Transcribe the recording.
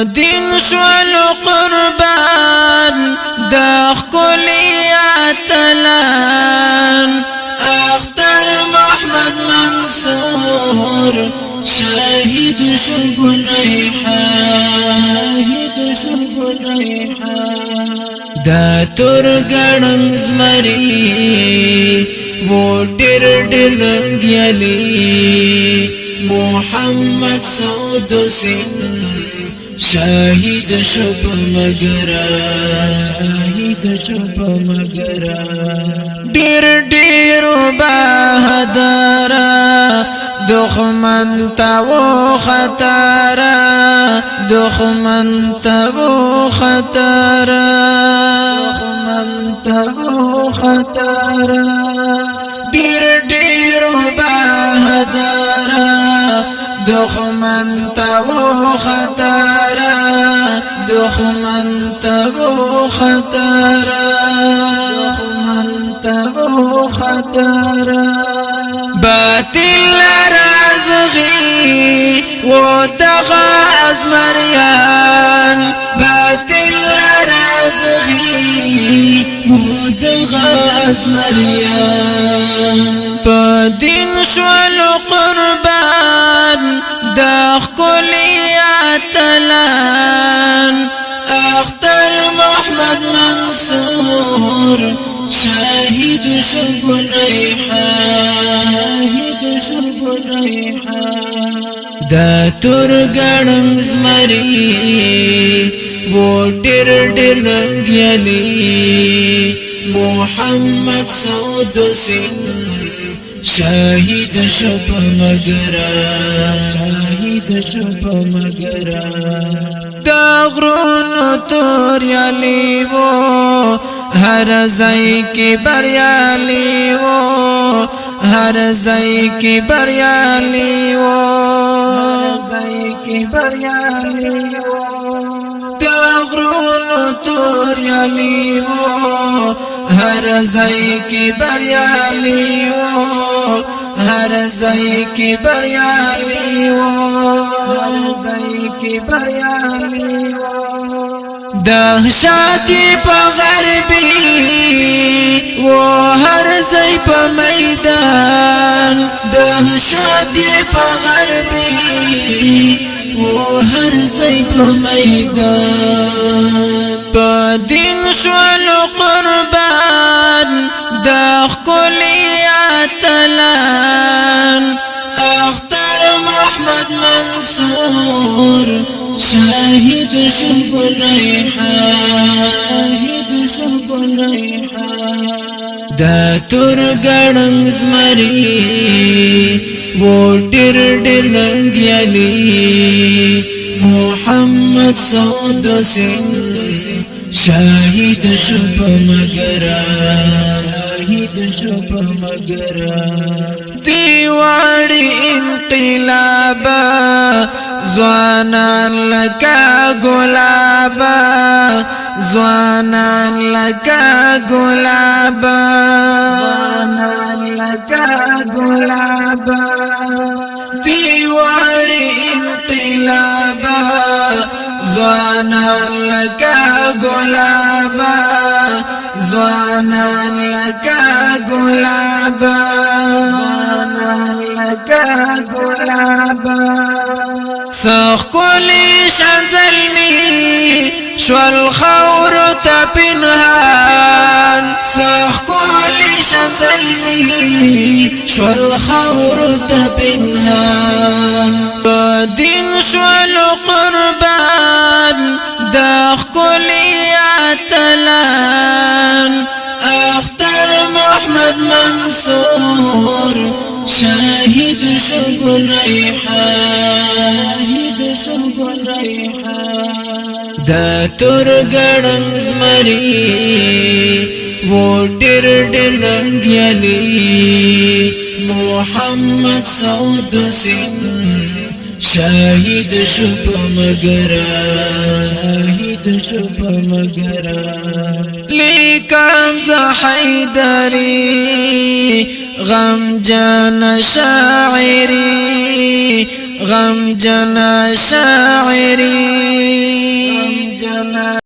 دین شوال قربان دا خکلی اتلان اختر محمد منصور شاهد شګل ریحان دا تور ګړنګ زمري وو ډېر ډېر لنګیالي محمد سعود سنگ شاهد شپ مگرا ډېر ډېر بہادرا دښمن ته و خطرا ډېر ډېر بہادرا دښمن ته و خطرا باطل رازغي و دغا ازمریان پا دین شوال قربان دا خکلی اتلان اختر محمد منصور شاهد شګل ریحان دا تور ګړنګ زمري وو ډېر ډېر لنګیالي محمد سعود سنگ شاهد شپ مگرا دا غرونو تور یالی وو هر ځای کې بریالی وو دا غرونو تور یالی وو هر ځای کې بریالی وو دهشتي په غربي و هر ځای په میدان په دین شوال قربان دا خکلی اتلان اختر محمد منصور شاهد شګل ریحان دا تور ګړنګ زمري وو ډېر ډېر لنګیالي محمد سعود سنگ شاهد شپ مگرا دیواری انقلابا زوانان لکا گلابا دیواری انقلابا زوانان لکا گلابا سخ کلی شنزلمی شوال خور تا پنهان پا دین شوال قربان دا خکلی اتلان اختر محمد منصور شاهد شګل ریحان دا تور ګړنګ زمري وو ډېر ډېر لنګیالي محمد سعود سنگ شاهد شپ مگرا لیکم ز حیدری غم جان شاعری جانا